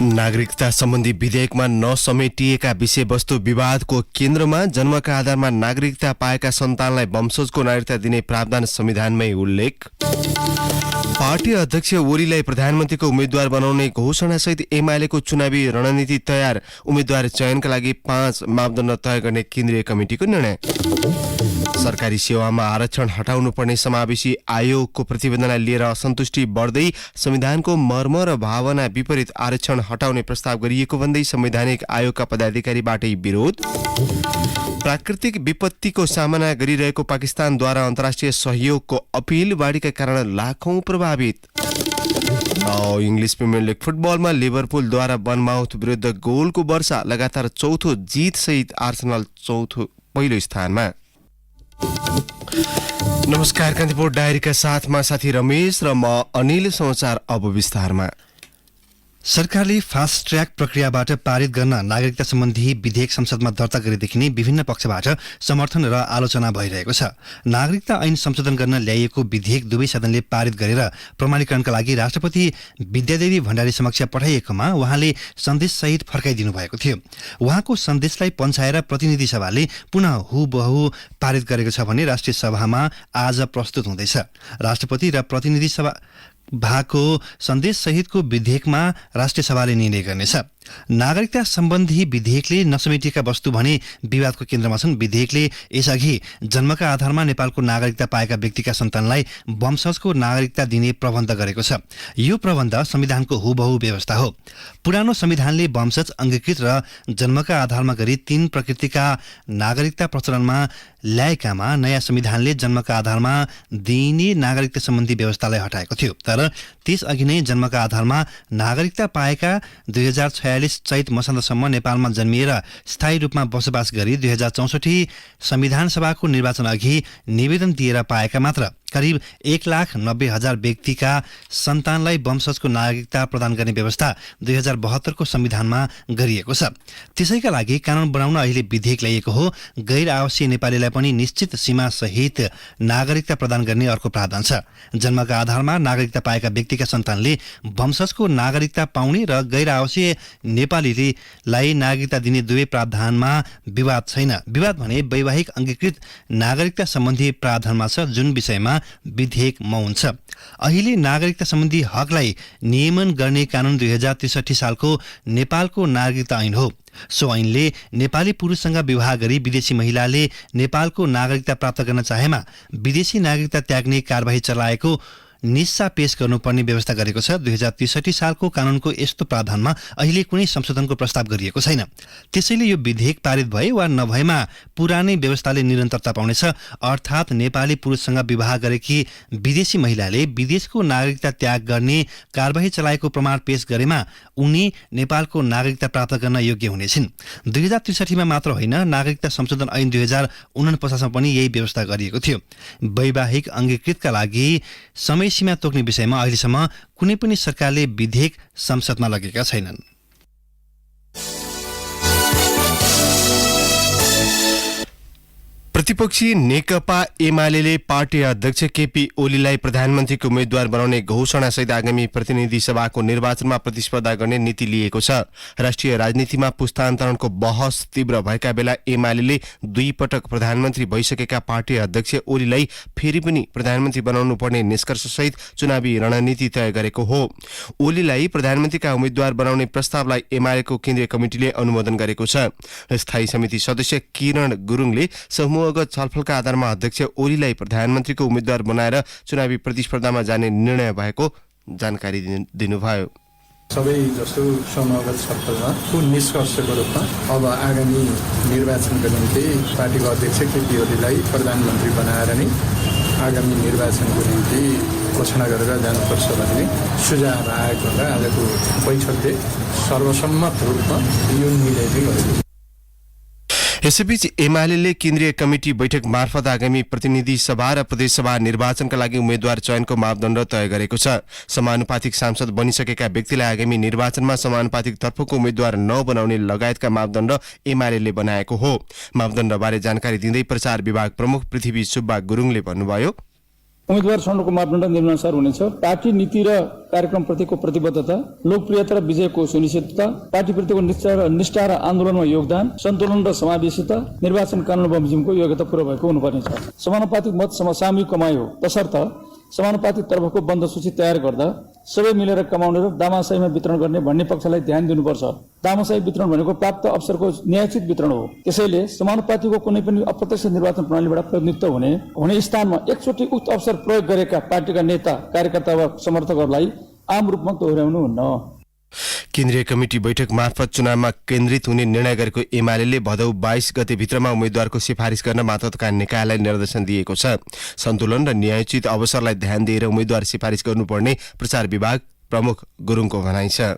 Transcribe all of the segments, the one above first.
नागरिकता सम्बन्धी विधेयकमा नसमेटिएका विषयवस्तु विवादको केन्द्रमा जन्मका आधारमा नागरिकता पाएका सन्तानलाई वंशजको नागरिकता दिने प्रावधान संविधानमै उल्लेख। पार्टी अध्यक्ष ओलीलाई प्रधानमन्त्रीको उम्मेद्वार बनाउने घोषणासहित एमालेको चुनावी रणनीति तयार। उम्मेद्वार चयनका लागि 5 मापदण्ड तय गर्ने केन्द्रीय कमिटिको निर्णय। सरकारी सेवामा आरक्षण हटाउनुपर्ने समावेशी आयोगको प्रतिवेदनलाई लिएर असन्तुष्टि बढ्दै संविधानको मर्म र भावना विपरीत आरक्षण हटाउने प्रस्ताव गरिएको भन्दै संवैधानिक आयोगका पदाधिकारीबाटै विरोध। प्राकृतिक विपत्तिको सामना गरिरहेको पाकिस्तानद्वारा अन्तर्राष्ट्रिय सहयोगको अपील, बाढीका कारण लाखौं प्रभावित। इङ्ग्लिस प्रिमियर लिग फुटबलमा लिभरपुलद्वारा बर्नमाउथ विरुद्ध गोलको वर्षा, लगातार चौथो जित सहित आर्सेनल पहिलो स्थानमा। नमस्कार, कान्तिपुर डायरीका साथमा साथी रमेश र म अनिल। समाचार अब विस्तारमा। सरकारले फास्ट ट्र्याक प्रक्रियाबाट पारित गर्न नागरिकता सम्बन्धी विधेयक संसदमा दर्ता गरेदेखि नै विभिन्न पक्षबाट समर्थन र आलोचना भइरहेको छ। नागरिकता ऐन संशोधन गर्न ल्याइएको विधेयक दुवै सदनले पारित गरेर प्रमाणीकरणका लागि राष्ट्रपति विद्यादेवी भण्डारी समक्ष पठाइएकोमा उहाँले सन्देशसहित फर्काइदिनु भएको थियो। उहाँको सन्देशलाई पन्छाएर प्रतिनिधि सभाले पुनः हुबहु पारित गरेको छ भने राष्ट्रिय सभामा आज प्रस्तुत हुँदैछ। राष्ट्रपति र प्रतिनिधि सभाको सन्देश सहितको विधेयकमा राष्ट्रिय सभाले निर्णय गर्नेछ। नागरिकता सम्बन्धी विधेयकले नसमेटिएका वस्तु भने विवादको केन्द्रमा छन्। विधेयकले यसअघि जन्मका आधारमा नेपालको नागरिकता पाएका व्यक्तिका सन्तानलाई वंशजको नागरिकता दिने प्रबन्ध गरेको छ। यो प्रबन्ध संविधानको हुबहु व्यवस्था हो। पुरानो संविधानले वंशज, अंगीकृत र जन्मका आधारमा गरी 3 प्रकृतिका नागरिकता प्रचलनमा ल्याएकामा नयाँ संविधानले जन्मका आधारमा दिइने नागरिकता सम्बन्धी व्यवस्थालाई हटाएको थियो। तर त्यसअघि नै जन्मका आधारमा नागरिकता पाएका 2046 चैत मसान्तसम्म नेपालमा जन्मिएर स्थायी रूपमा बसोबास गरी 2064 संविधान सभाको निर्वाचन अघि निवेदन दिएर पाएका मात्र करिब 1,90,000 व्यक्तिका सन्तानलाई वंशजको नागरिकता प्रदान गर्ने व्यवस्था 2072 को संविधानमा गरिएको छ। त्यसैका लागि कानून बनाउन अहिले विधेयक ल्याइएको हो। गैर आवासीय नेपालीलाई पनि निश्चित सीमा सहित नागरिकता प्रदान गर्ने अर्को प्रावधान छ। जन्मका आधारमा नागरिकता पाएका व्यक्तिका सन्तानले वंशजको नागरिकता पाउने र गैर आवासीय नेपालीलाई नागरिकता दिने दुवै प्रावधानमा विवाद छैन। विवाद भने वैवाहिक अंगीकृत नागरिकता सम्बन्धी प्रावधानमा छ, जुन विषयमा विधेयक मौन छ। अहिले नागरिकता सम्बन्धी हकलाई नियमन गर्ने कानून 2063 सालको नेपालको नागरिकता ऐन हो। सो ऐनले नेपाली पुरुषसँग विवाह गरी विदेशी महिलाले नेपालको नागरिकता प्राप्त गर्न चाहेमा विदेशी नागरिकता त्याग्ने कारबाही चलाएको निस्सा पेश गर्नुपर्ने व्यवस्था गरेको छ। 2063 सालको कानूनको यस्तो प्रावधानमा अहिले कुनै संशोधनको प्रस्ताव गरिएको छैन। त्यसैले यो विधेयक पारित भए वा नभएमा पुरानै व्यवस्थाले निरन्तरता पाउनेछ। अर्थात् नेपाली पुरुषसँग विवाह गरेकी विदेशी महिलाले विदेशको नागरिकता त्याग गर्ने कारबाही चलाएको प्रमाण पेश गरेमा उनी नेपालको नागरिकता प्राप्त गर्न योग्य हुनेछिन्। 2063 मा मात्र होइन, नागरिकता संशोधन ऐन 2049 मा पनि यही व्यवस्था गरिएको थियो। वैवाहिक अंगीकृतका लागि समय सीमा तोक्ने विषयमा अहिलेसम्म कुनै पनि सरकारले विधेयक संसदमा लगेका छैनन्। प्रतिपक्षी नेकपा एमाले पार्टी अध्यक्ष केपी ओलीलाई प्रधानमन्त्रीको उम्मेद्वार बनाउने घोषणासहित आगामी प्रतिनिधि सभाको निर्वाचनमा प्रतिस्पर्धा गर्ने नीति लिएको छ। राष्ट्रिय राजनीतिमा पुस्तान्तरणको बहस तीव्र भएका बेला एमाले 2 पटक प्रधानमन्त्री भइसकेका पार्टी अध्यक्ष ओलीलाई फेरि पनि प्रधानमन्त्री बनाउनु पर्ने निष्कर्षसहित चुनावी रणनीति तय गरेको हो। ओलीलाई प्रधानमन्त्रीका उम्मेद्वार बनाउने प्रस्तावलाई एमालेको केन्द्रीय कमिटिले अनुमोदन गरेको छ। स्थायी समिति सदस्य किरण गुरुङले समूहगत छलफलका आधारमा अध्यक्ष ओलीलाई प्रधानमन्त्रीको उम्मेद्वार बनाएर चुनावी प्रतिस्पर्धामा जाने निर्णय भएको जानकारी दिनुभयो। सबै जस्तो समूहगत छलफलमा निष्कर्षको रूपमा अब आगामी निर्वाचनको निम्ति पार्टीको अध्यक्ष केपी ओलीलाई प्रधानमन्त्री बनाएर नै आगामी निर्वाचनको निम्ति घोषणा गरेर जानुपर्छ भन्ने सुझाव आएको र आजको बैठकले सर्वसम्मत रूपमा यो निर्णय गरेको। यसैबीच एमाले केन्द्रीय कमिटी बैठक मार्फत आगामी प्रतिनिधि सभा र प्रदेशसभा निर्वाचनका लागि उम्मेद्वार चयनको मापदण्ड तय गरेको छ। समानुपातिक सांसद बनिसकेका व्यक्तिलाई आगामी निर्वाचनमा समानुपातिक तर्फको उम्मेद्वार नबनाउने लगायतका मापदण्ड एमाले बनाएको हो। मापदण्डबारे जानकारी दिँदै प्रचार विभाग प्रमुख पृथ्वी सुब्बा गुरुङले भन्नुभयो, उम्मेदवार छनौटको मापदण्ड निम्नानुसार हुनेछ। पार्टी नीति र कार्यक्रमप्रतिको प्रतिबद्धता, लोकप्रियता र विजयको सुनिश्चितता, पार्टीप्रतिको निष्ठा र आन्दोलनमा योगदान, सन्तुलन र समावेशिता, निर्वाचन कानून बमोजिमको योग्यता पूरा भएको हुनुपर्नेछ। समानुपातिक मत सामूहिक कमाइ हो, तसर्थ समानुपातिक तर्फको बन्द सूची तयार गर्दा सबै मिलेर कमाउने र दामासाईमा वितरण गर्ने भन्ने पक्षलाई ध्यान दिनुपर्छ। दामासाई वितरण भनेको प्राप्त अवसरको न्यायोचित वितरण हो। त्यसैले समानुपातिको कुनै पनि अप्रत्यक्ष निर्वाचन प्रणालीबाट प्रतिनिधित्व हुने स्थानमा एकचोटि उक्त अवसर प्रयोग गरेका पार्टीका नेता, कार्यकर्ता वा समर्थकहरूलाई आम रूपमा दोहोर्याउनु हुन्न। केन्द्रीय कमिटी बैठक मार्फत चुनावमा केन्द्रित हुने निर्णय गरेको एमाले भदौ 22 गते भित्रमा उम्मेद्वारको सिफारिस गर्न मातहतका निकायलाई निर्देशन दिएको छ। सन्तुलन र न्यायोचित अवसरलाई ध्यान दिएर उम्मेद्वार सिफारिस गर्नुपर्ने प्रचार विभाग प्रमुख गुरुङको भनाइ छ।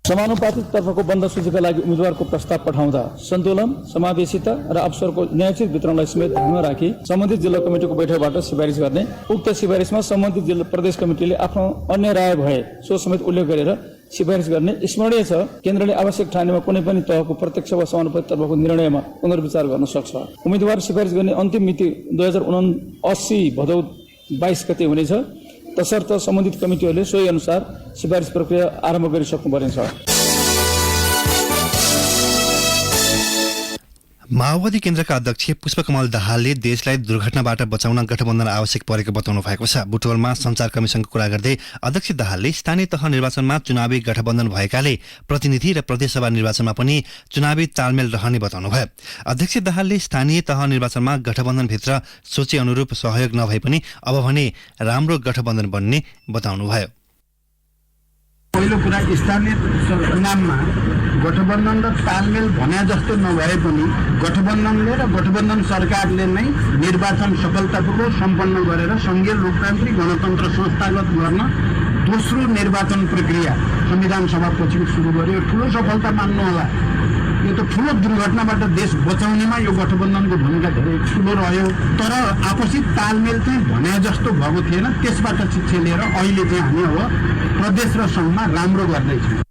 समानुपातिक तर्फको बन्द सूचीका लागि उम्मेदवारको प्रस्ताव पठाउँदा सन्तुलन, समावेशिता र अवसरको न्यायोचित वितरणलाई समेत ध्यानमा राखी सम्बन्धित जिल्ला कमिटिको बैठकबाट सिफारिस गर्ने। उक्त सिफारिसमा सम्बन्धित जिल्ला प्रदेश कमिटिले आफ्नो अन्य राय भए सो समेत उल्लेख गरेर सिफारिस गर्ने। स्मरणीय छ, केन्द्रले आवश्यक ठानेमा कुनै पनि तहको प्रत्यक्ष वा समानुपातिक तर्फको निर्णयमा पुनर्विचार गर्न सक्छ। उम्मेदवार सिफारिस गर्ने अन्तिम मिति 2079 भदौ 22 गते हुनेछ। तसर्थ सम्बन्धित कमिटीहरूले सोही अनुसार सिफारिस प्रक्रिया आरम्भ गरिसक्नुपर्नेछ। माओवादी केन्द्रका अध्यक्ष पुष्पकमल दाहालले देशलाई दुर्घटनाबाट बचाउन गठबन्धन आवश्यक परेको बताउनु भएको छ। बुटवलमा सञ्चारकर्मीसँग कुरा गर्दै अध्यक्ष दाहालले स्थानीय तह निर्वाचनमा चुनावी गठबन्धन भएकाले प्रतिनिधि र प्रदेशसभा निर्वाचनमा पनि चुनावी तालमेल रहने बताउनुभयो। अध्यक्ष दाहालले स्थानीय तह निर्वाचनमा गठबन्धनभित्र सोचे अनुरूप सहयोग नभए पनि अब भने राम्रो गठबन्धन बन्ने बताउनुभयो। पहिलो कुरा, स्थानीय चुनावमा गठबन्धन र तालमेल भने जस्तो नभए पनि गठबन्धनले र गठबन्धन सरकारले नै निर्वाचन सफलतापूर्वक सम्पन्न गरेर संघीय लोकतान्त्रिक गणतन्त्र संस्थागत गर्न दोस्रो निर्वाचन प्रक्रिया संविधान सभापछि सुरु गर्यो। ठुलो सफलता मान्नुहोला। यो त ठुलो दुर्घटनाबाट देश बचाउनेमा यो गठबन्धनको भूमिका धेरै ठुलो रह्यो। तर आपसी तालमेल चाहिँ भने जस्तो भएको थिएन। त्यसबाट शिक्षा लिएर अहिले चाहिँ हामी अब प्रदेश र सङ्घमा राम्रो गर्दैछौँ।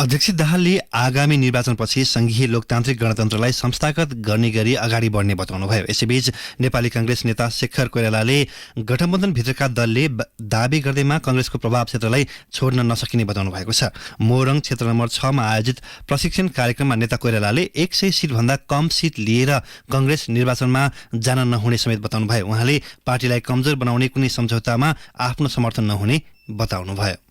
अध्यक्ष दाहालले आगामी निर्वाचनपछि संघीय लोकतान्त्रिक गणतन्त्रलाई संस्थागत गर्ने गरी अगाडि बढ्ने बताउनुभयो। यसैबीच नेपाली कांग्रेस नेता शेखर कोइरालाले गठबन्धनभित्रका दलले दावी गर्दैमा कांग्रेसको प्रभाव क्षेत्रलाई छोड्न नसकिने बताउनु भएको छ। मोरङ क्षेत्र नम्बर 6 मा आयोजित प्रशिक्षण कार्यक्रममा नेता कोइरालाले 100 सिटभन्दा कम सिट लिएर कांग्रेस निर्वाचनमा जान नहुने समेत बताउनुभयो। उहाँले पार्टीलाई कमजोर बनाउने कुनै सम्झौतामा आफ्नो समर्थन नहुने बताउनुभयो।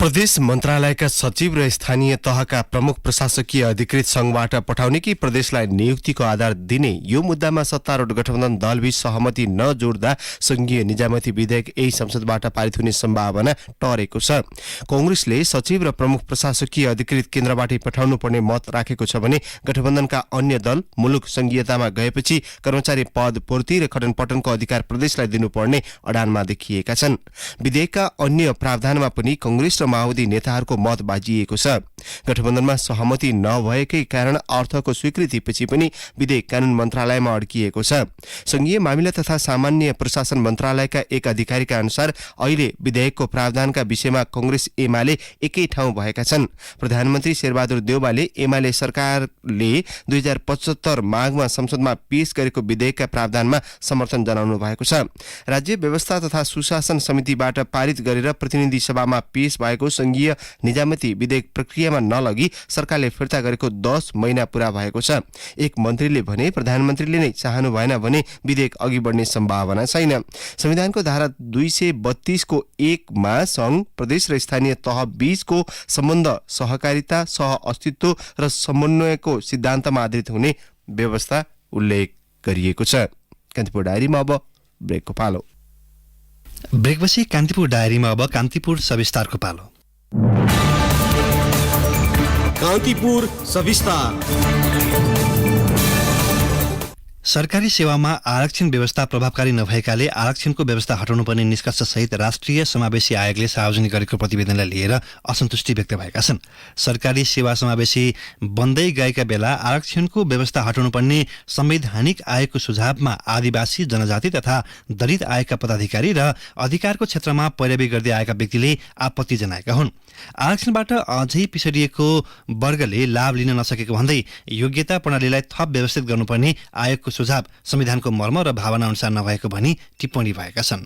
प्रदेश मन्त्रालयका सचिव र स्थानीय तहका प्रमुख प्रशासकीय अधिकृत संघबाट पठाउने कि प्रदेशलाई नियुक्तिको आधार दिने यो मुद्दामा सत्तारूढ गठबन्धन दलबीच सहमति नजोड्दा संघीय निजामती विधेयक यही संसदबाट पारित हुने सम्भावना टरेको छ। कांग्रेसले सचिव र प्रमुख प्रशासकीय अधिकृत केन्द्रबाटै पठाउनु पर्ने मत राखेको छ भने गठबन्धनका अन्य दल मुलुक संघीयतामा गएपछि कर्मचारी पद पूर्ति र खडनपटनको अधिकार प्रदेशलाई दिनुपर्ने अडानमा देखिएका छन्। विधेयकका अन्य प्रावधानमा पनि कांग्रेस र माओवादी नेताहरूको मत बाजिएको छ। गठबन्धनमा सहमति नभएकै कारण अर्थको स्वीकृतिपछि पनि विधेयक कानून मन्त्रालयमा अड्किएको छ। संघीय मामिला तथा सामान्य प्रशासन मन्त्रालयका एक अधिकारीका अनुसार अहिले विधेयकको प्रावधानका विषयमा कांग्रेस एमाले एकै ठाउँ भएका छन्। प्रधानमन्त्री शेरबहादुर देउवाले एमाले सरकारले 2075 माघमा संसदमा पेश गरेको विधेयकका प्रावधानमा समर्थन जनाउनु भएको छ। राज्य व्यवस्था तथा सुशासन समितिबाट पारित गरेर प्रतिनिधि सभामा पेश भएको संघीय निजामती विधेयक प्रक्रियामा नलगी सरकारले फिर्ता गरेको 10 महिना पूरा भएको छ। एक मन्त्रीले भने प्रधानमन्त्रीले नै चाहनु भएन भने विधेयक अघि बढ्ने सम्भावना छैन। संविधानको धारा 232 को 1 मा संघ, प्रदेश र स्थानीय तह बीचको सम्बन्ध सहकारिता, सह अस्तित्व र समन्वयको सिद्धान्तमा आधारित हुने व्यवस्था उल्लेख गरिएको छ। कान्तिपुर डायरीमा अब ब्रेकको पालो। ब्रेकपछि कान्तिपुर डायरीमा अब कान्तिपुर सविस्तारको पालो। कान्तिपुर सविस्तार। सरकारी सेवामा आरक्षण व्यवस्था प्रभावकारी नभएकाले आरक्षणको व्यवस्था हटाउनुपर्ने निष्कर्षसहित राष्ट्रिय समावेशी आयोगले सार्वजनिक गरेको प्रतिवेदनलाई लिएर असन्तुष्टि व्यक्त भएका छन्। सरकारी सेवा समावेशी बन्दै गएका बेला आरक्षणको व्यवस्था हटाउनुपर्ने संवैधानिक आयोगको सुझावमा आदिवासी जनजाति तथा दलित आयोगका पदाधिकारी र अधिकारको क्षेत्रमा पैरवी गर्दै आएका व्यक्तिले आपत्ति जनाएका हुन्। आरक्षणबाट अझै पिछडिएको वर्गले लाभ लिन नसकेको भन्दै योग्यता प्रणालीलाई थप व्यवस्थित गर्नुपर्ने आयोगको सुझाव संविधानको मर्म र भावना अनुसार नभएको भनी टिप्पणी भएका छन्।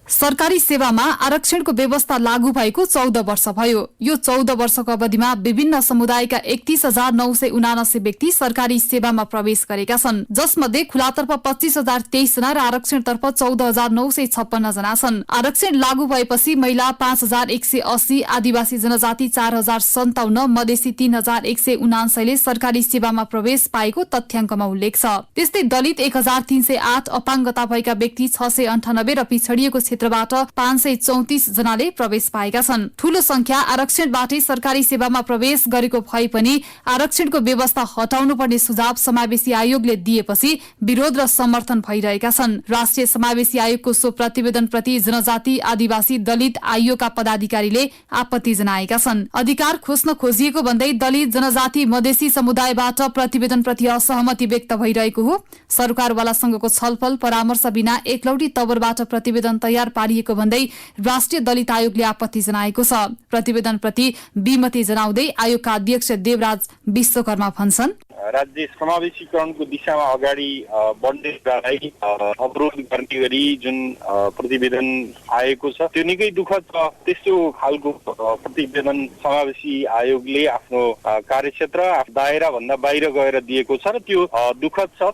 सरकारी सेवामा आरक्षणको व्यवस्था लागू भएको 14 वर्ष भयो। यो 14 वर्षको अवधिमा विभिन्न समुदायका 31,979 व्यक्ति सरकारी सेवामा प्रवेश गरेका छन्, जसमध्ये खुलातर्फ 25,023 जना र आरक्षणतर्फ 14,956 जना छन्। आरक्षण लागू भएपछि महिला 5,180, आदिवासी जनजाति 4,057, मधेसी 3,179 ले सरकारी सेवामा प्रवेश पाएको तथ्याङ्कमा उल्लेख छ। त्यस्तै दलित 1,308, अपाङ्गता भएका व्यक्ति 698 र पिछडिएको क्षेत्रबाट 534 जनाले प्रवेश पाएका छन्। ठूलो संख्या आरक्षणबाटै सरकारी सेवामा प्रवेश गरेको भए पनि आरक्षणको व्यवस्था हटाउनुपर्ने सुझाव समावेशी आयोगले दिएपछि विरोध र समर्थन भइरहेका छन्। राष्ट्रिय समावेशी आयोगको सो प्रतिवेदनप्रति जनजाति, आदिवासी, दलित आयोगका पदाधिकारीले आपत्ति जनाएका छन्। अधिकार खोज्न खोजिएको भन्दै दलित, जनजाति, मधेसी समुदायबाट प्रतिवेदनप्रति असहमति व्यक्त भइरहेको हो। सरकारवालासँगको छलफल परामर्श बिना एकलौटी तवरबाट प्रतिवेदन तयार पारिएको भन्दै राष्ट्रिय दलित आयोगले आपत्ति जनाएको छ। प्रतिवेदनप्रति विमति जनाउँदै आयोगका अध्यक्ष देवराज विश्वकर्मा भन्छन्, राज्य समावेशीकरणको दिशामा अगाडि बढ्ने कुरालाई अवरोध गर्ने गरी जुन प्रतिवेदन आएको छ त्यो निकै दुःखद छ। त्यस्तो खालको प्रतिवेदन समावेशी आयोगले आफ्नो कार्यक्षेत्र दायरा भन्दा बाहिर गएर दिएको छ र त्यो दुःखद छ।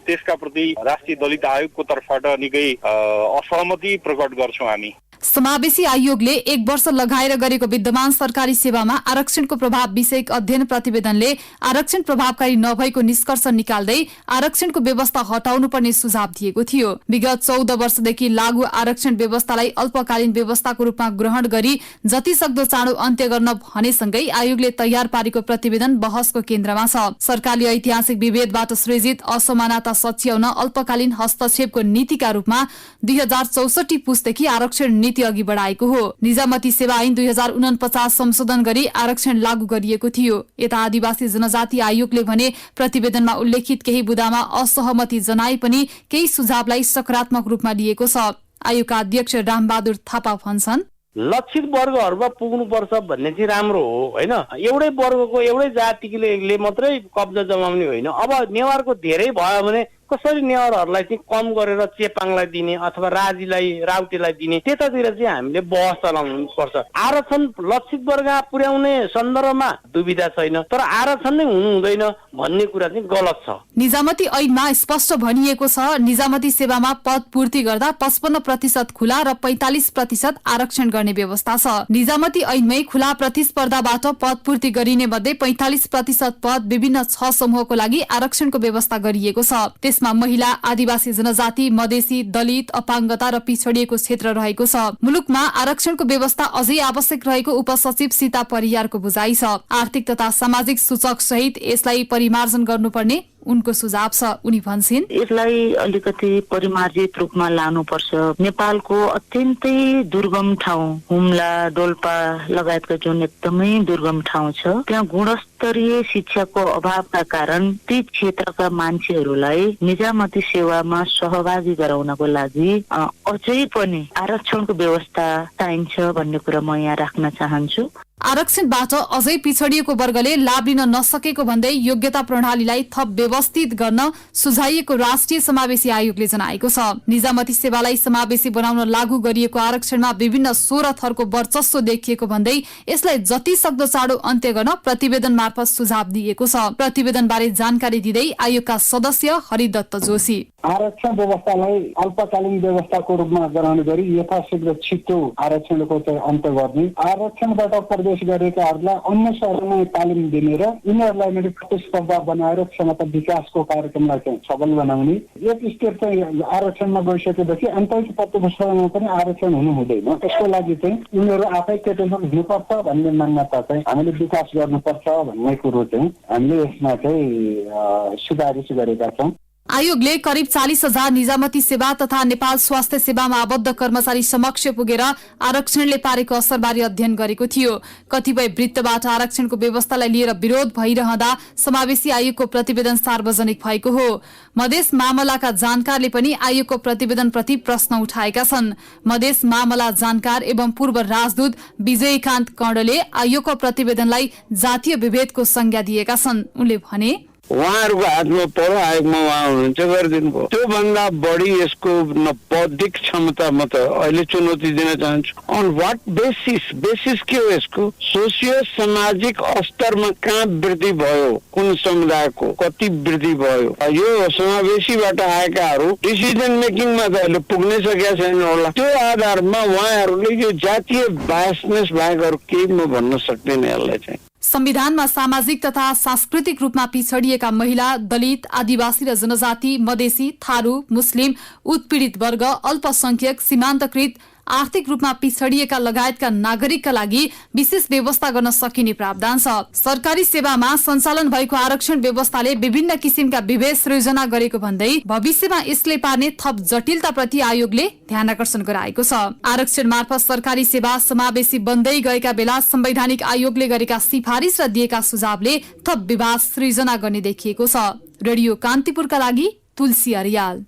त्यसका प्रति राष्ट्रिय दलित आयोगको तर्फबाट निकै असहमति प्रकट गर्छौं हामी। समावेशी आयोगले 1 वर्ष लगाएर गरेको विद्यमान सरकारी सेवामा आरक्षणको प्रभाव विषयक अध्ययन प्रतिवेदनले आरक्षण प्रभावकारी नभएको निष्कर्ष निकाल्दै आरक्षणको व्यवस्था हटाउनुपर्ने सुझाव दिएको थियो। विगत 14 वर्षदेखि लागू आरक्षण व्यवस्थालाई अल्पकालीन व्यवस्थाको रूपमा ग्रहण गरी जति सक्दो चाँडो अन्त्य गर्न भनेसँगै आयोगले तयार पारेको प्रतिवेदन बहसको केन्द्रमा छ। सरकारले ऐतिहासिक विभेदबाट सृजित असमानता सच्याउन अल्पकालीन हस्तक्षेपको नीतिका रूपमा 2064 पुसदेखि आरक्षण नीति अघि बढाएको हो। निजामती सेवा ऐन 2049 संशोधन गरी आरक्षण लागू गरिएको थियो। यता आदिवासी जनजाति आयोगले भने प्रतिवेदनमा उल्लेखित केही बुदामा असहमति जनाए पनि केही सुझावलाई सकारात्मक रूपमा लिएको छ। आयोगका अध्यक्ष रामबहादुर थापा भन्छन्, लक्षित वर्गहरूमा पुग्नुपर्छ भन्ने चाहिँ राम्रो हो होइन। एउटै वर्गको एउटै जातिले मात्रै कब्जा जमाउने होइन। अब नेवारको धेरै भयो भने कसरी नेवारहरूलाई चाहिँ कम गरेर चेपाङलाई दिने अथवा राउटेलाई दिने, त्यतातिर चाहिँ हामीले बहस चलाउनु पर्छ। आरक्षण लक्षित वर्ग पुर्याउने सन्दर्भमा दुविधा छैन, तर आरक्षण नै हुनु हुँदैन भन्ने कुरा चाहिँ गलत छ। निजामती ऐनमा स्पष्ट भनिएको छ, निजामती सेवामा पद पूर्ति गर्दा 55% खुला र 45% आरक्षण गर्ने व्यवस्था छ। निजामती ऐनमै खुला प्रतिस्पर्धाबाट पद पूर्ति गरिने मध्ये 45% पद विभिन्न 6 समूहको लागि आरक्षणको व्यवस्था गरिएको छ। त्यसमा महिला, आदिवासी जनजाति, मधेसी, दलित, अपाङ्गता र पिछडिएको क्षेत्र रहेको छ। मुलुकमा आरक्षणको व्यवस्था अझै आवश्यक रहेको उपसचिव सीता परियारको बुझाइ छ। आर्थिक तथा सामाजिक सूचक सहित यसलाई परिमार्जन गर्नुपर्ने उनको सुझाव छ। उनी भन्छन्, यसलाई अलिकति परिमार्जित रूपमा लानुपर्छ। नेपालको अत्यन्तै दुर्गम ठाउँ हुम्ला, डोल्पा लगायतका जुन एकदमै दुर्गम ठाउँ छ, त्यहाँ गुणस्तरीय शिक्षाको अभावका कारण ती क्षेत्रका मान्छेहरूलाई निजामती सेवामा सहभागी गराउनको लागि अझै पनि आरक्षणको व्यवस्था चाहिन्छ भन्ने कुरा म यहाँ राख्न चाहन्छु। आरक्षणबाट अझै पिछडिएको वर्गले लाभ लिन नसकेको भन्दै योग्यता प्रणालीलाई थप व्यवस्थित गर्न सुझाइएको राष्ट्रिय समावेशी आयोगले जनाएको छ। निजामती सेवालाई समावेशी बनाउन लागू गरिएको आरक्षणमा विभिन्न 16 थरको वर्चस्व देखिएको भन्दै यसलाई जति सक्दो चाँडो अन्त्य गर्न प्रतिवेदन मार्फत सुझाव दिएको छ। प्रतिवेदनबारे जानकारी दिँदै आयोगका सदस्य हरिदत्त जोशी, आरक्षण व्यवस्थालाई अल्पकालीन व्यवस्थाको रूपमा ग्रहण गरी यथाशीघ्र छिटो आरक्षणको चाहिँ अन्त्य गर्ने, आरक्षणबाट प्रवेश गरेकाहरूलाई अन्य शहरमा तालिम दिने र यिनीहरूलाई प्रतिस्पर्धा बनाएर क्षमता विकासको कार्यक्रमलाई चाहिँ सबल बनाउने। एक स्टेप चाहिँ आरक्षणमा गइसकेपछि अन्तरिक प्रतिस्पर्धामा पनि आरक्षण हुनु हुँदैन। त्यसको लागि चाहिँ यिनीहरू आफै केटेगोरी हुनुपर्छ भन्ने मान्यता चाहिँ हामीले विकास गर्नुपर्छ भन्ने कुरो चाहिँ हामीले यसमा चाहिँ सिफारिस गरेका छौँ। आयोगले करिब 40,000 निजामती सेवा तथा नेपाल स्वास्थ्य सेवामा आबद्ध कर्मचारी समक्ष पुगेर आरक्षणले पारेको असरबारे अध्ययन गरेको थियो। कतिपय वृत्तबाट आरक्षणको व्यवस्थालाई लिएर विरोध भइरहँदा समावेशी आयोगको प्रतिवेदन सार्वजनिक भएको हो। मधेस मामलाका जानकारले पनि आयोगको प्रतिवेदनप्रति प्रश्न उठाएका छन्। मधेस मामला जानकार एवं पूर्व राजदूत विजयकान्त कर्णले आयोगको प्रतिवेदनलाई जातीय विभेदको संज्ञा दिएका छन्। उनले भने, उहाँहरूको हातमा परो, आयोगमा उहाँ हुनुहुन्छ, गरिदिनु भयो। त्योभन्दा बढी यसको बौद्धिक क्षमता म त अहिले चुनौती दिन चाहन्छु। अन वाट बेसिस के हो यसको? सोसियो सामाजिक स्तरमा कहाँ वृद्धि भयो, कुन समुदायको कति वृद्धि भयो, यो समावेशीबाट आएकाहरू डिसिजन मेकिङमा त अहिले पुग्नै सकेका छैन होला। त्यो आधारमा उहाँहरूले यो जातीय बायसनेस बाहेक अरू केही म भन्न सक्दिनँ यसलाई चाहिँ। संविधानमा सामाजिक तथा सांस्कृतिक रूपमा पिछडिएका महिला, दलित, आदिवासी र जनजाति, मधेसी, थारू, मुस्लिम, उत्पीडित वर्ग, अल्पसंख्यक, सीमान्तकृत, आर्थिक रूपमा पिछडिएका लगायतका नागरिकका लागि विशेष व्यवस्था गर्न सकिने प्रावधान छ। सरकारी सेवामा सञ्चालन भएको आरक्षण व्यवस्थाले विभिन्न किसिमका विभेद सृजना गरेको भन्दै भविष्यमा यसले पार्ने थप जटिलताप्रति आयोगले ध्यान आकर्षण गराएको छ। आरक्षण मार्फत सरकारी सेवा समावेशी बन्दै गएका बेला संवैधानिक आयोगले गरेका सिफारिस र दिएका सुझावले थप विवाद सृजना गर्ने देखिएको छ। रेडियो कान्तिपुरका लागि तुलसी अरियाल।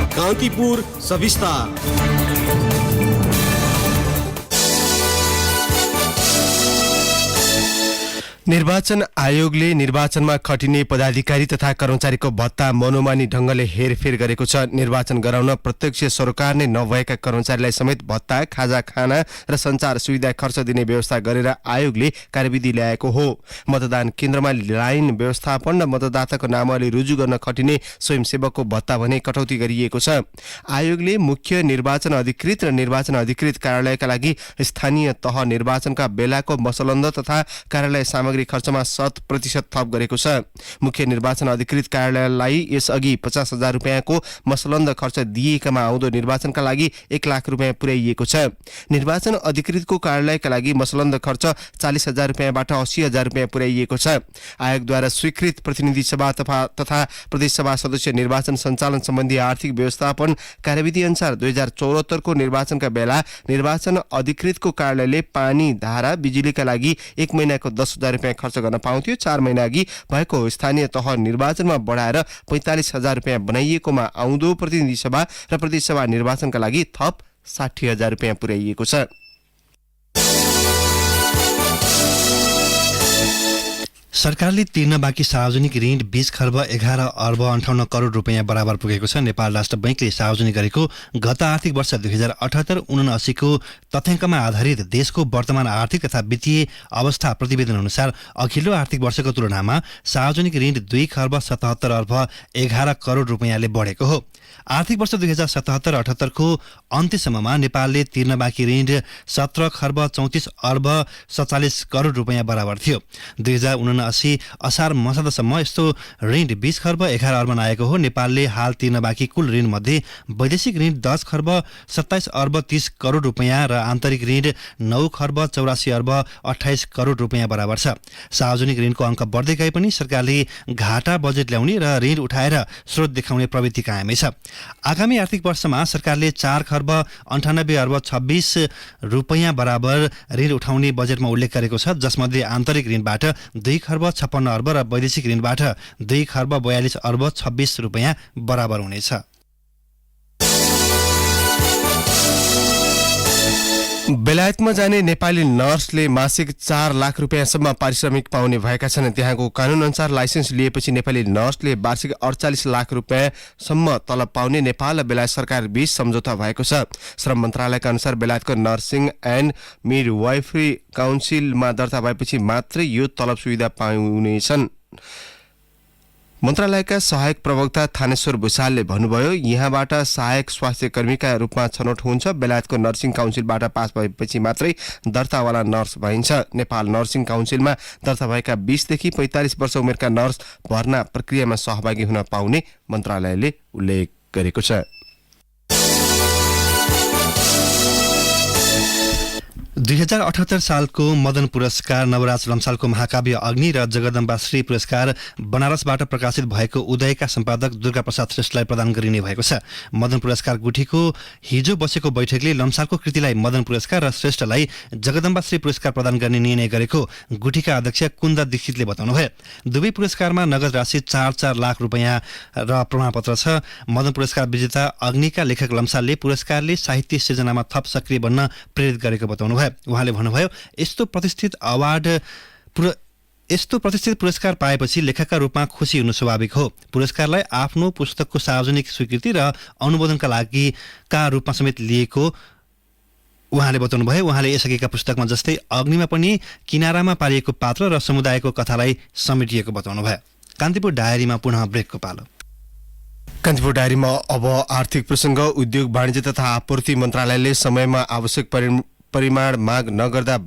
कान्तिपुर सविस्तार। निर्वाचन आयोगले निर्वाचनमा खटिने पदाधिकारी तथा कर्मचारीको भत्ता मनोमानी ढंगले हेरफेर गरेको छ। निर्वाचन गराउन प्रत्यक्ष सरोकार नै नभएका कर्मचारीलाई समेत भत्ता, खाजा, खाना र सञ्चार सुविधा खर्च दिने व्यवस्था गरेर आयोगले कार्यविधि ल्याएको हो। मतदान केन्द्रमा लाइन व्यवस्थापन र मतदाताको नामावली रुजु गर्न खटिने स्वयंसेवकको भत्ता भने कटौती गरिएको छ। आयोगले मुख्य निर्वाचन अधिकृत र निर्वाचन अधिकृत कार्यालयका लागि स्थानीय तह निर्वाचनका बेलाको मसलन्द तथा कार्यालय सामग्री खर्चमा 100% थप गरेको छ। मुख्य निर्वाचन अधिकृत कार्यालयलाई यसअघि 50,000 रुपियाँको मसलन्द खर्च दिएकामा आउँदो निर्वाचनका लागि 1 लाख रुपियाँ पुर्याइएको छ। निर्वाचन अधिकृतको कार्यालयका लागि मसलन्द खर्च 40,000 रुपियाँबाट 80,000 रुपियाँ पुर्याइएको छ। आयोगद्वारा स्वीकृत प्रतिनिधि सभा तथा प्रदेश सभा सदस्य निर्वाचन सञ्चालन सम्बन्धी आर्थिक व्यवस्थापन कार्यविधि अनुसार 2074 को निर्वाचनका बेला निर्वाचन अधिकृतको कार्यालयले पानी, धारा, बिजुलीका लागि 1 महिनाको 10,000 रुपियाँ खर्च गर्न पाउँथ्यो। 4 महिना अघि भएको स्थानीय तह निर्वाचनमा बढाएर 45,000 रुपियाँ बनाइएकोमा आउँदो प्रतिनिधि सभा र प्रदेश सभा निर्वाचनका लागि थप 60,000 रुपियाँ पुर्याइएको छ। सरकारले तिर्न बाँकी सार्वजनिक ऋण 20 खर्ब 11 अर्ब 58 करोड रुपियाँ बराबर पुगेको छ। नेपाल राष्ट्र बैंकले सार्वजनिक गरेको गत आर्थिक वर्ष 2078-79 को तथ्याङ्कमा आधारित देशको वर्तमान आर्थिक तथा वित्तीय अवस्था प्रतिवेदन अनुसार अघिल्लो आर्थिक वर्षको तुलनामा सार्वजनिक ऋण 2 खर्ब 77 अर्ब 11 करोड रुपियाँले बढेको हो। आर्थिक वर्ष 2077-78 को अन्त्यसम्ममा नेपालले तिर्न बाँकी ऋण 17 खर्ब 34 अर्ब 47 करोड रुपियाँ बराबर थियो। 2079 असार मसान्तसम्म यस्तो ऋण 20 खर्ब 11 अर्बमा आएको हो। नेपालले हाल तिर्न बाँकी कुल ऋण मध्ये वैदेशिक ऋण 10 खर्ब 27 अर्ब 30 करोड रुपियाँ र आन्तरिक ऋण 9 खर्ब 84 अर्ब 28 करोड रुपियाँ बराबर छ। सार्वजनिक ऋणको अङ्क बढ्दै गए पनि सरकारले घाटा बजेट ल्याउने र ऋण उठाएर स्रोत देखाउने प्रवृत्ति कायमै छ। आगामी आर्थिक वर्षमा सरकारले 4 खर्ब 98 अर्ब 26 रुपियाँ बराबर ऋण उठाउने बजेटमा उल्लेख गरेको छ, जसमध्ये आन्तरिक ऋणबाट 2 खर्ब 56 अर्ब र वैदेशिक ऋणबाट 2 खर्ब 42 अर्ब 26 रुपियाँ बराबर हुनेछ। बेलायतमा जाने नेपाली नर्सले मासिक 4 लाख रुपियाँसम्म पारिश्रमिक पाउने भएका छन्। त्यहाँको कानून अनुसार लाइसेन्स लिएपछि नेपाली नर्सले वार्षिक 48 लाख रुपियाँसम्म तलब पाउने नेपाल र बेलायत सरकार बीच सम्झौता भएको छ। श्रम मन्त्रालयका अनुसार बेलायतको नर्सिङ एन्ड मिडवाइफरी काउन्सिलमा दर्ता भएपछि मात्रै यो तलब सुविधा पाउनेछन्। मन्त्रालयका सहायक प्रवक्ता थानेश्वर भूषालले भन्नुभयो, यहाँबाट सहायक स्वास्थ्य कर्मीका रूपमा छनौट हुन्छ। बेलायतको नर्सिङ काउन्सिलबाट पास भएपछि मात्रै दर्तावाला नर्स भइन्छ। नेपाल नर्सिङ काउन्सिलमा दर्ता भएका 20 देखि 45 वर्ष उमेरका नर्स भर्ना प्रक्रियामा सहभागी हुन पाउने मन्त्रालयले उल्लेख गरेको छ। 2078 सालको मदन पुरस्कार नवराज लम्सालको महाकाव्य अग्नि र जगदम्बा श्री पुरस्कार बनारसबाट प्रकाशित भएको उदयका सम्पादक दुर्गा प्रसाद श्रेष्ठलाई प्रदान गरिने भएको छ। मदन पुरस्कार गुठीको हिजो बसेको बैठकले लम्सालको कृतिलाई मदन पुरस्कार र श्रेष्ठलाई जगदम्बा श्री पुरस्कार प्रदान गर्ने निर्णय गरेको गुठीका अध्यक्ष कुन्द दीक्षितले बताउनुभयो। दुवै पुरस्कारमा नगद राशि 4 लाख रुपैयाँ र प्रमाणपत्र छ। मदन पुरस्कार विजेता अग्निका लेखक लम्सालले पुरस्कारले साहित्य सृजनामा थप सक्रिय बन्न प्रेरित गरेको बताउनुभयो। उहाँले भन्नुभयो, यस्तो प्रतिष्ठित पुरस्कार पाएपछि लेखकका रूपमा खुसी हुनु स्वाभाविक हो। पुरस्कारलाई आफ्नो पुस्तकको सार्वजनिक स्वीकृति र अनुमोदनका लागि का रूपमा समेत लिएको उहाँले बताउनुभयो। उहाँले यसअघिका पुस्तकमा जस्तै अग्निमा पनि किनारामा पारिएको पात्र र समुदायको कथालाई समेटिएको बताउनुभयो। कान्तिपुर डायरीमा पुनः ब्रेकको पालो। कान्तिपुर डायरीमा अब आर्थिक प्रसङ्ग। उद्योग वाणिज्य तथा आपूर्ति मन्त्रालयले समयमा आवश्यक परिमाण माग नगर्दा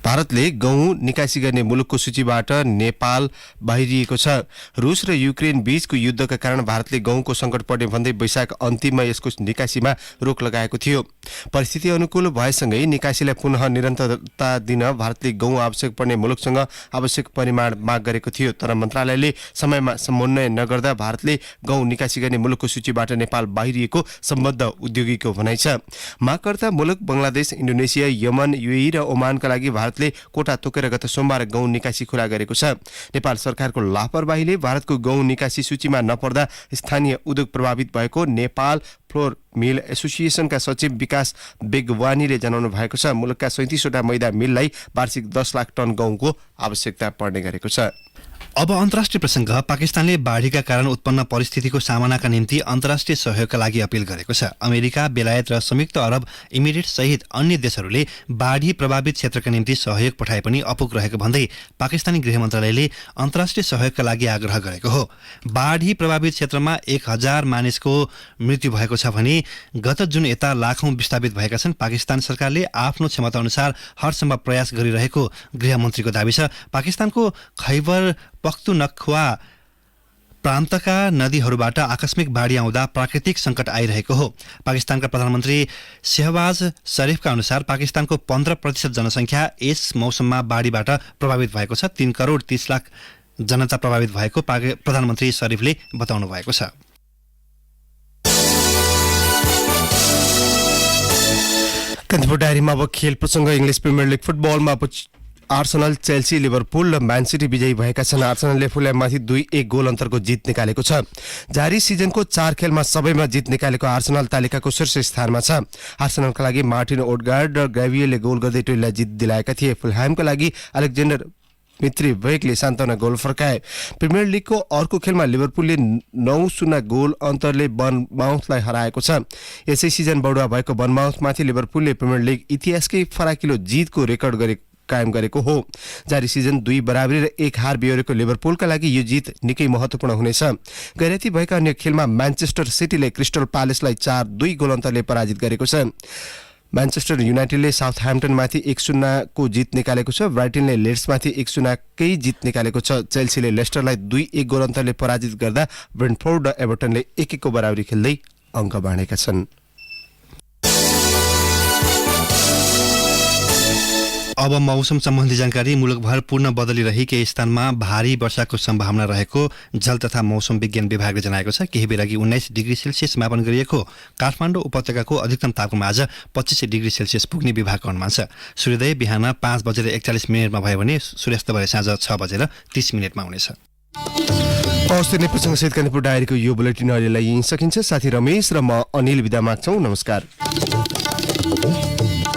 भारतले गहुँ निकासी गर्ने मुलुकको सूचीबाट नेपाल बाहिरिएको छ। रुस र युक्रेन बीचको युद्धका कारण भारतले गहुँको सङ्कट पर्ने भन्दै वैशाख अन्तिममा यसको निकासीमा रोक लगाएको थियो। परिस्थिति अनुकूल भएसँगै निकासीलाई पुनः निरन्तरता दिन भारतले गहुँ आवश्यक पर्ने मुलुकसँग आवश्यक परिमाण माग गरेको थियो। तर मन्त्रालयले समयमा समन्वय नगर्दा भारतले गहुँ निकासी गर्ने मुलुकको सूचीबाट नेपाल बाहिरिएको सम्बद्ध उद्योगीको भनाइ छ। मागकर्ता मुलुक बङ्गलादेश, इन्डोनेसिया, यमन, युएई र ओमानका लागि भारतले कोटा तोकेर गत सोमबार गहुँ निकासी खुला गरेको छ। नेपाल सरकारको लापरवाहीले भारतको गहुँ निकासी सूचीमा नपर्दा स्थानीय उद्योग प्रभावित भएको नेपाल फ्लोर मिल एसोसिएसनका सचिव विकास बेगवानीले जनाउनु भएको छ। मुलुकका 37वटा मैदा मिललाई वार्षिक 10 लाख टन गहुँको आवश्यकता पर्ने गरेको छ। अब अन्तर्राष्ट्रिय प्रसङ्ग। पाकिस्तानले बाढीका कारण उत्पन्न परिस्थितिको सामनाका निम्ति अन्तर्राष्ट्रिय सहयोगका लागि अपील गरेको छ। अमेरिका, बेलायत र संयुक्त अरब इमिरेट सहित अन्य देशहरूले बाढी प्रभावित क्षेत्रका निम्ति सहयोग पठाए पनि अपुग रहेको भन्दै पाकिस्तानी गृह मन्त्रालयले अन्तर्राष्ट्रिय सहयोगका लागि आग्रह गरेको हो। बाढी प्रभावित क्षेत्रमा 1000 मानिसको मृत्यु भएको छ भने गत जुन यता लाखौं विस्थापित भएका छन्। पाकिस्तान सरकारले आफ्नो क्षमता अनुसार हरसम्भव प्रयास गरिरहेको गृहमन्त्रीको दाबी छ। पाकिस्तानको खैबर पख्तुनख्वा प्रान्तका नदीहरूबाट आकस्मिक बाढी आउँदा प्राकृतिक सङ्कट आइरहेको हो। पाकिस्तानका प्रधानमन्त्री शहबाज शरीफका अनुसार पाकिस्तानको 15% जनसङ्ख्या यस मौसममा बाढीबाट प्रभावित भएको छ। 3 करोड 30 लाख जनता प्रभावित भएको प्रधानमन्त्री शरीफले बताउनु भएको छ। कान्तिपुर डायरीमा अब खेल प्रसङ्ग। इङ्ग्लिस प्रिमियर लिग फुटबलमा आर्सेनल, चेल्सी, लिभरपुल र म्यान सिटी विजयी भएका छन्। आर्सेनलले फुलह्याममाथि 2-1 गोल अन्तरको जित निकालेको छ। जारी सिजनको 4 खेलमा सबैमा जित निकालेको आर्सेनल तालिकाको शीर्ष स्थानमा छ। आर्सेनलका लागि मार्टिन ओडगार्ड र ग्राभियरले गोल गर्दै टोलीलाई जित दिलाएका थिए। फुलह्यामका लागि अलेक्जेन्डर मित्रोविचले सान्तवना गोल फर्काए। प्रिमियर लिगको अर्को खेलमा लिभरपुलले 9-0 गोल अन्तरले बर्नमाउथलाई हराएको छ। यसै सिजन बढुवा भएको बर्नमाउथमाथि लिभरपुलले प्रिमियर लिग इतिहासकै फराकिलो जितको रेकर्ड कायम गरेको हो। जारी सिजन 2 बराबरी र 1 हार बेहोरेको लिभरपुलका लागि यो जित निकै महत्त्वपूर्ण हुनेछ। गैराती भएका अन्य खेलमा म्यान्चेस्टर सिटीले क्रिस्टल प्यालेसलाई 4-2 गोल अन्तरले पराजित गरेको छ। म्यान्चेस्टर युनाइटेडले साउथह्याम्पटनमाथि 1-0 को जित निकालेको छ। ब्राइटनले लिड्समाथि 1-0 कै जित निकालेको छ। चेल्सीले लेस्टरलाई 2-1 गोल अन्तरले पराजित गर्दा ब्रेन्टफोर्ड र एभर्टनले 1-1 को बराबरी खेल्दै अङ्क बाँडेका छन्। अब मौसम सम्बन्धी जानकारी। मुलुकभर पूर्ण बदली रही केही स्थानमा भारी वर्षाको सम्भावना रहेको जल तथा मौसम विज्ञान विभागले जनाएको छ। केही बेर अघि 19 डिग्री सेल्सियस मापन गरिएको काठमाडौँ उपत्यकाको अधिकतम तापक्रम आज 25 डिग्री सेल्सियस पुग्ने विभागको अनुमान छ। सूर्योदय बिहान 5:41 भयो भने सूर्यास्त भए साँझ 6:30 हुनेछ। अस्ट्रेलिया प्रसङ्गसहित कान्तिपुर डायरीको यो बुलेटिन अहिलेलाई यहीँ सकिन्छ। साथी रमेश र म अनिल बिदा माग्छौँ। नमस्कार।